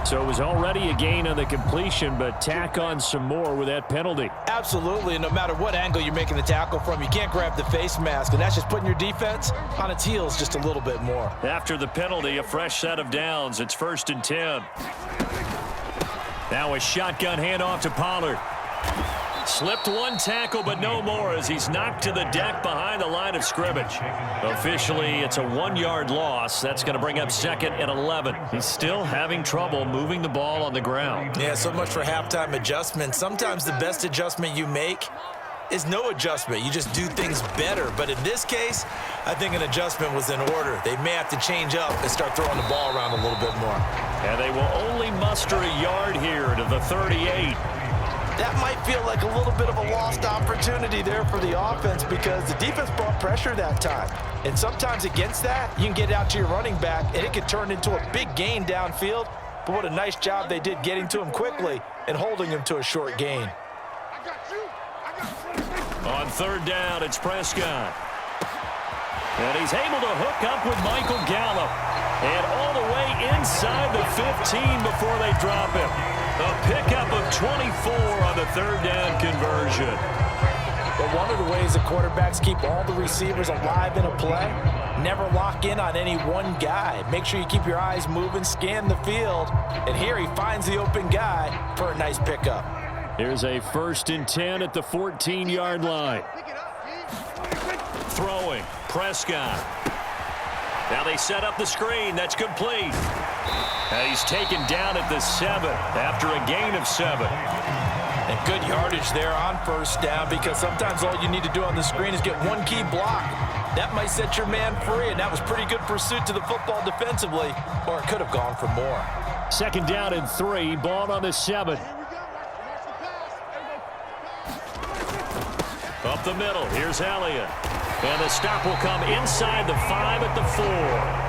So it was already a gain on the completion, but tack on some more with that penalty. Absolutely, and no matter what angle you're making the tackle from, you can't grab the face mask, and that's just putting your defense on its heels just a little bit more. After the penalty, a fresh set of downs. It's 1st and 10. Now a shotgun handoff to Pollard. Slipped one tackle, but no more as he's knocked to the deck behind the line of scrimmage. Officially, it's a 1-yard loss. That's going to bring up 2nd and 11. He's still having trouble moving the ball on the ground. Yeah, so much for halftime adjustment. Sometimes the best adjustment you make is no adjustment. You just do things better. But in this case, I think an adjustment was in order. They may have to change up and start throwing the ball around a little bit more. And they will only muster a yard here to the 38. That might feel like a little bit of a lost opportunity there for the offense because the defense brought pressure that time. And sometimes against that, you can get out to your running back, and it can turn into a big gain downfield. But what a nice job they did getting to him quickly and holding him to a short gain. On 3rd down, it's Prescott. And he's able to hook up with Michael Gallup. And all the way inside the 15 before they drop him. A pickup of 24 on the 3rd down conversion. But one of the ways the quarterbacks keep all the receivers alive in a play, never lock in on any one guy. Make sure you keep your eyes moving, scan the field. And here he finds the open guy for a nice pickup. Here's a 1st and 10 at the 14-yard line. Throwing, Prescott. Now they set up the screen. That's complete. And he's taken down at the 7 after a gain of 7. And good yardage there on 1st down because sometimes all you need to do on the screen is get one key block. That might set your man free, and that was pretty good pursuit to the football defensively, or it could have gone for more. 2nd down and 3, ball on the 7. Up the middle, here's Elliott. And the stop will come inside the 5 at the 4.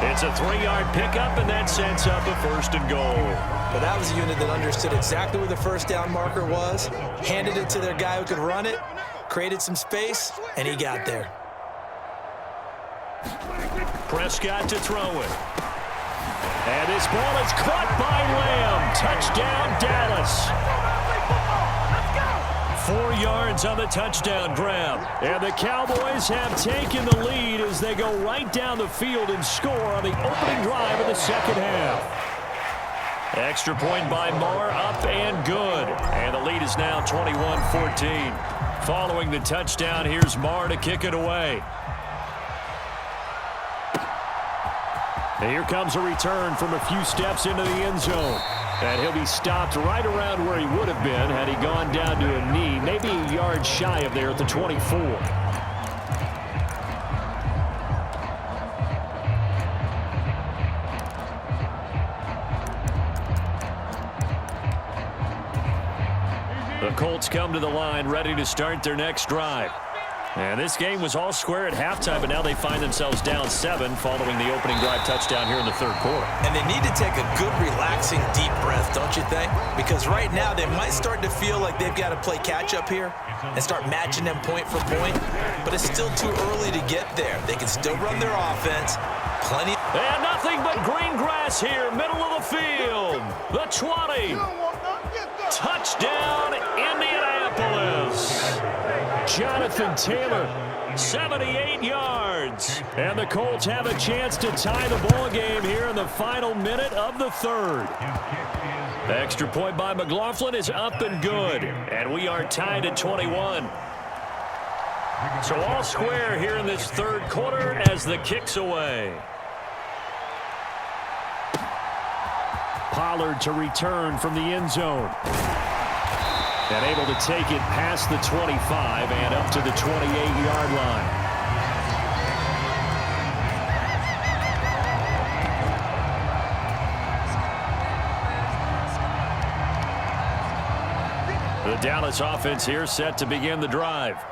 It's a 3-yard pickup, and that sets up a 1st and goal. But that was a unit that understood exactly where the 1st down marker was, handed it to their guy who could run it, created some space, and he got there. Prescott to throw it. And this ball is caught by Lamb. Touchdown, Dallas. 4 yards on the touchdown grab. And the Cowboys have taken the lead as they go right down the field and score on the opening drive of the 2nd half. Extra point by Moore, up and good. And the lead is now 21-14. Following the touchdown, here's Moore to kick it away. And here comes a return from a few steps into the end zone. And he'll be stopped right around where he would have been had he gone down to a knee, maybe a yard shy of there at the 24. The Colts come to the line ready to start their next drive. And this game was all square at halftime, but now they find themselves down 7 following the opening drive touchdown here in the 3rd quarter. And they need to take a good, relaxing, deep breath, don't you think? Because right now they might start to feel like they've got to play catch-up here and start matching them point for point. But it's still too early to get there. They can still run their offense. Plenty. And nothing but green grass here, middle of the field. The 20. Touchdown, Indianapolis. Jonathan Taylor, 78 yards. And the Colts have a chance to tie the ball game here in the final minute of the 3rd. The extra point by McLaughlin is up and good. And we are tied at 21. So all square here in this 3rd quarter as the kick's away. Pollard to return from the end zone. And able to take it past the 25 and up to the 28-yard line. The Dallas offense here set to begin the drive.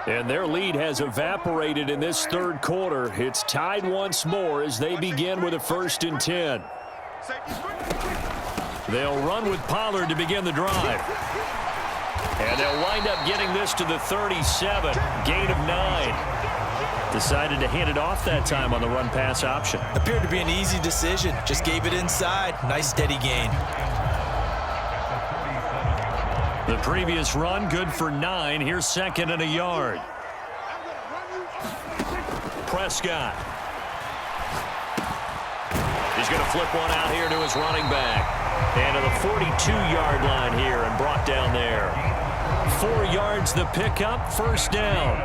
And their lead has evaporated in this 3rd quarter. It's tied once more as they begin with a 1st and 10. They'll run with Pollard to begin the drive. And they'll wind up getting this to the 37. Gain of 9. Decided to hand it off that time on the run-pass option. Appeared to be an easy decision. Just gave it inside. Nice steady gain. The previous run, good for 9. Here's second and a yard. Prescott. He's going to flip one out here to his running back. And to the 42-yard line here and brought down there. 4 yards the pickup, first down.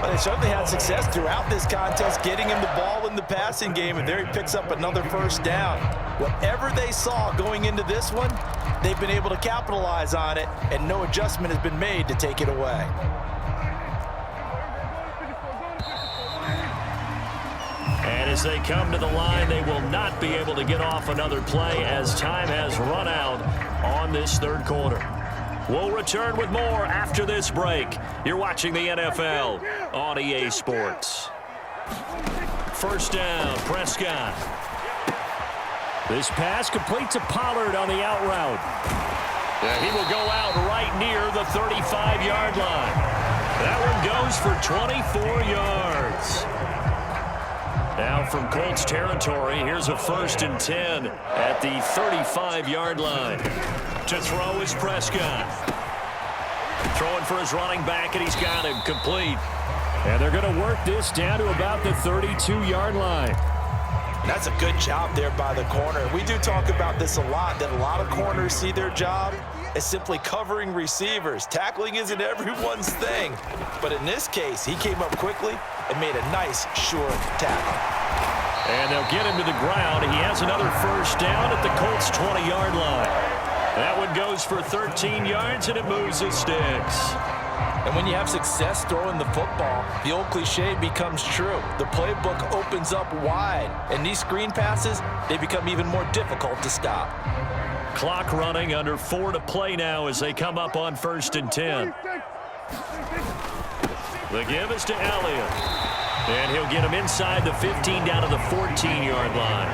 Well, they certainly had success throughout this contest getting him the ball in the passing game, and there he picks up another first down. Whatever they saw going into this one, they've been able to capitalize on it, and no adjustment has been made to take it away. And as they come to the line, they will not be able to get off another play as time has run out on this third quarter. We'll return with more after this break. You're watching the NFL on EA Sports. First down, Prescott. This pass complete to Pollard on the out route. And he will go out right near the 35-yard line. That one goes for 24 yards. Now from Colts territory, here's a 1st and 10 at the 35-yard line. To throw is Prescott. Throwing for his running back, and he's got him complete. And they're going to work this down to about the 32-yard line. And that's a good job there by the corner. We do talk about this a lot, that a lot of corners see their job as simply covering receivers. Tackling isn't everyone's thing. But in this case, he came up quickly and made a nice, short tackle. And they'll get him to the ground. He has another first down at the Colts' 20-yard line. That one goes for 13 yards, and it moves his sticks. And when you have success throwing the football, the old cliche becomes true. The playbook opens up wide, and these screen passes, they become even more difficult to stop. Clock running, under 4 to play now as they come up on 1st and 10. The give is to Elliott. And he'll get him inside the 15 down to the 14-yard line.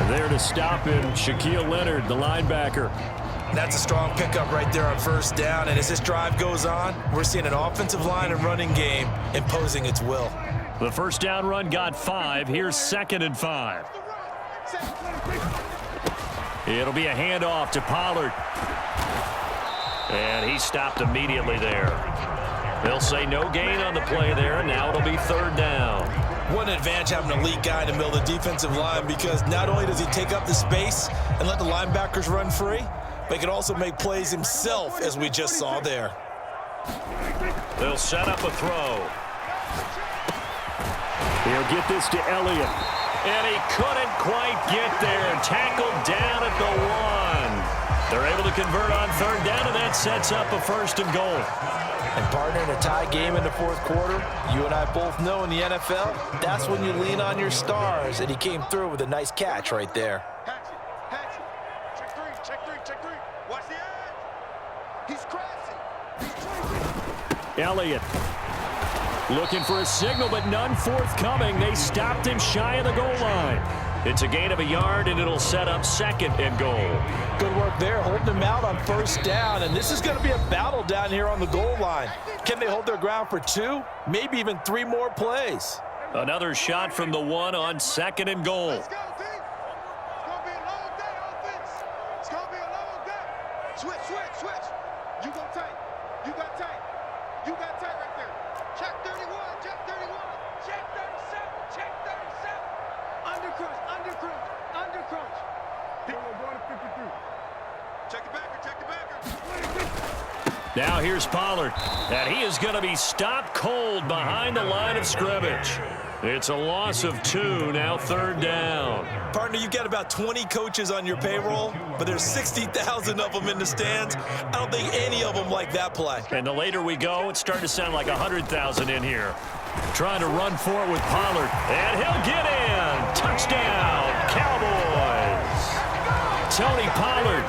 And there to stop him, Shaquille Leonard, the linebacker. That's a strong pickup right there on first down. And as this drive goes on, we're seeing an offensive line and running game imposing its will. The first down run got 5. Here's 2nd and 5. It'll be a handoff to Pollard. And he stopped immediately there. They'll say no gain on the play there, and now it'll be 3rd down. What an advantage having an elite guy in the middle of the defensive line, because not only does he take up the space and let the linebackers run free, but he can also make plays himself, as we just saw there. They'll set up a throw. He'll get this to Elliott. And he couldn't quite get there. Tackled down at the 1. They're able to convert on 3rd down, and that sets up a 1st and goal. And partner, in a tie game in the 4th quarter, you and I both know in the NFL, that's when you lean on your stars, and he came through with a nice catch right there. Check three. Watch the edge. He's crashing. Elliott looking for a signal, but none forthcoming. They stopped him shy of the goal line. It's a gain of a yard, and it'll set up 2nd and goal. Good work there, holding him out on first down, and this is going to be a battle down here on the goal line. Can they hold their ground for 2, maybe even 3 more plays? Another shot from the 1 on 2nd and goal. Let's go, team. It's going to be a long day, offense. It's going to be a long day. Switch. You go tight. You got tight. Right there. Check 31. Check 37. Check 37. Under crunch. Check the backer. Now here's Pollard. And he is going to be stopped cold behind the line of scrimmage. It's a loss of 2, now 3rd down. Partner, you've got about 20 coaches on your payroll, but there's 60,000 of them in the stands. I don't think any of them like that play. And the later we go, it's starting to sound like 100,000 in here. Trying to run for it with Pollard. And he'll get in. Touchdown, Cowboys. Tony Pollard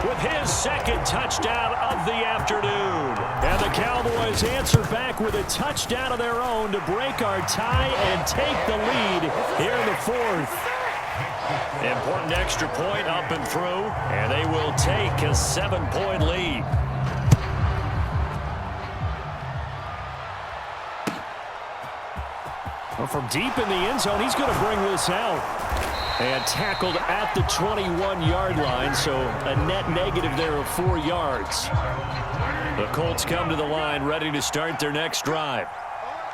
with his 2nd touchdown of the afternoon. And the Cowboys answer back with a touchdown of their own to break our tie and take the lead here in the 4th. Important extra point up and through, and they will take a 7-point lead. Well, from deep in the end zone, he's going to bring this out. And tackled at the 21-yard line, so a net negative there of 4 yards. The Colts come to the line, ready to start their next drive.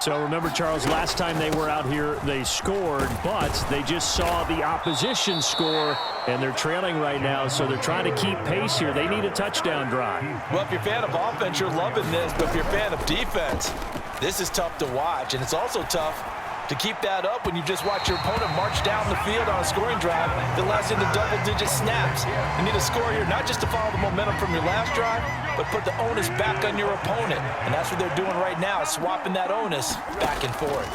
So remember, Charles, last time they were out here, they scored, but they just saw the opposition score, and they're trailing right now, so they're trying to keep pace here. They need a touchdown drive. Well, if you're a fan of offense, you're loving this, but if you're a fan of defense, this is tough to watch, and it's also tough to keep that up when you just watch your opponent march down the field on a scoring drive that lasts into double-digit snaps. You need a score here, not just to follow the momentum from your last drive, but put the onus back on your opponent. And that's what they're doing right now, swapping that onus back and forth.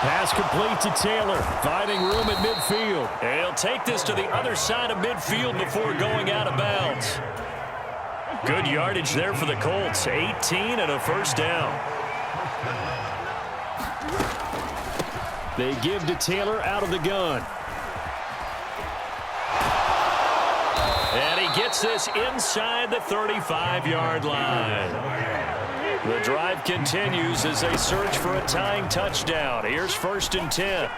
Pass complete to Taylor, finding room at midfield. And he'll take this to the other side of midfield before going out of bounds. Good yardage there for the Colts, 18 and a first down. They give to Taylor out of the gun. And he gets this inside the 35-yard line. The drive continues as they search for a tying touchdown. Here's 1st and 10.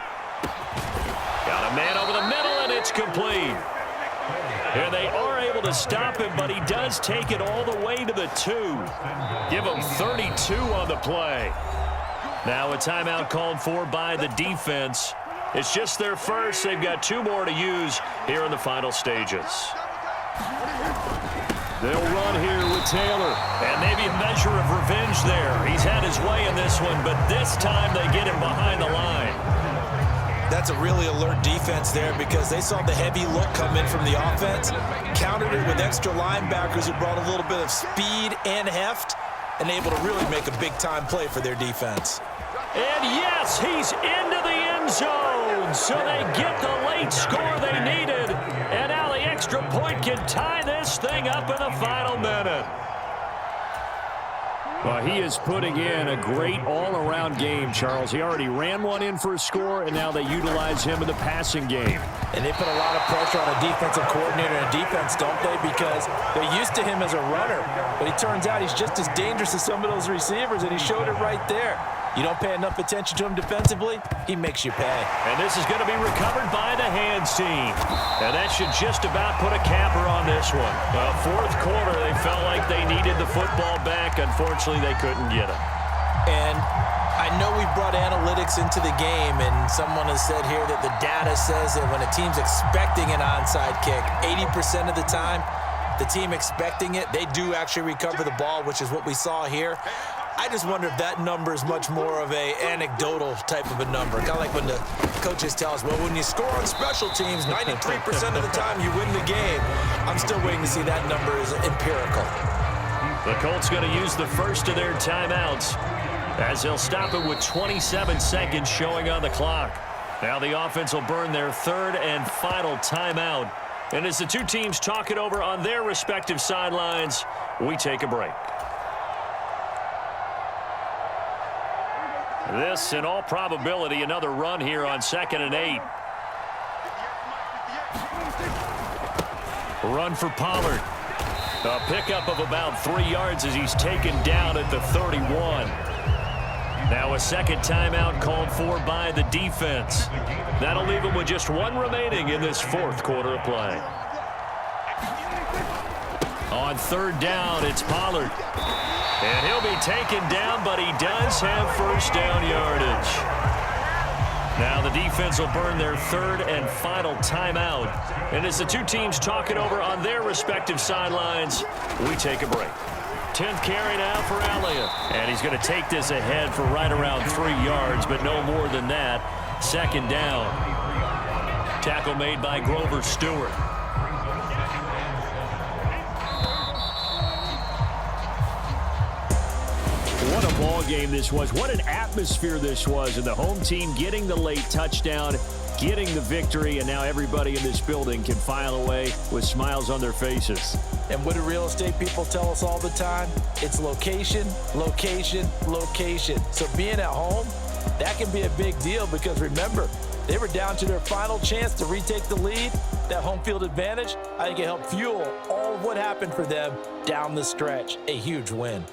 Got a man over the middle, and it's complete. And they are able to stop him, but he does take it all the way to the 2. Give him 32 on the play. Now a timeout called for by the defense. It's just their first. They've got 2 more to use here in the final stages. They'll run here with Taylor. And maybe a measure of revenge there. He's had his way in this one, but this time they get him behind the line. That's a really alert defense there because they saw the heavy look come in from the offense, countered it with extra linebackers who brought a little bit of speed and heft, and able to really make a big-time play for their defense. And yes, he's into the end zone. So they get the late score they needed. And now the extra point can tie this thing up in the final minute. Well, he is putting in a great all-around game, Charles. He already ran one in for a score, and now they utilize him in the passing game. And they put a lot of pressure on a defensive coordinator and defense, don't they? Because they're used to him as a runner. But it turns out he's just as dangerous as some of those receivers, and he showed it right there. You don't pay enough attention to him defensively, he makes you pay. And this is going to be recovered by the hands team. And that should just about put a capper on this one. Well, 4th quarter, they felt like they needed the football back. Unfortunately, they couldn't get it. And I know we've brought analytics into the game, and someone has said here that the data says that when a team's expecting an onside kick, 80% of the time, the team expecting it, they do actually recover the ball, which is what we saw here. I just wonder if that number is much more of a anecdotal type of a number. Kind of like when the coaches tell us, well, when you score on special teams, 93% of the time you win the game. I'm still waiting to see that number is empirical. The Colts going to use the first of their timeouts as they'll stop it with 27 seconds showing on the clock. Now the offense will burn their 3rd and final timeout. And as the 2 teams talk it over on their respective sidelines, we take a break. This, in all probability, another run here on 2nd and 8. Run for Pollard. A pickup of about 3 yards as he's taken down at the 31. Now a second timeout called for by the defense. That'll leave him with just 1 remaining in this 4th quarter of play. On 3rd down, it's Pollard. And he'll be taken down, but he does have first down yardage. Now the defense will burn their 3rd and final timeout. And as the 2 teams talk it over on their respective sidelines, we take a break. 10th carry now for Elliott. And he's going to take this ahead for right around 3 yards, but no more than that. 2nd down. Tackle made by Grover Stewart. What a ball game this was. What an atmosphere this was. And the home team getting the late touchdown, getting the victory, and now everybody in this building can file away with smiles on their faces. And what do real estate people tell us all the time? It's location, location, location. So being at home, that can be a big deal because remember, they were down to their final chance to retake the lead. That home field advantage, I think it helped fuel all of what happened for them down the stretch. A huge win.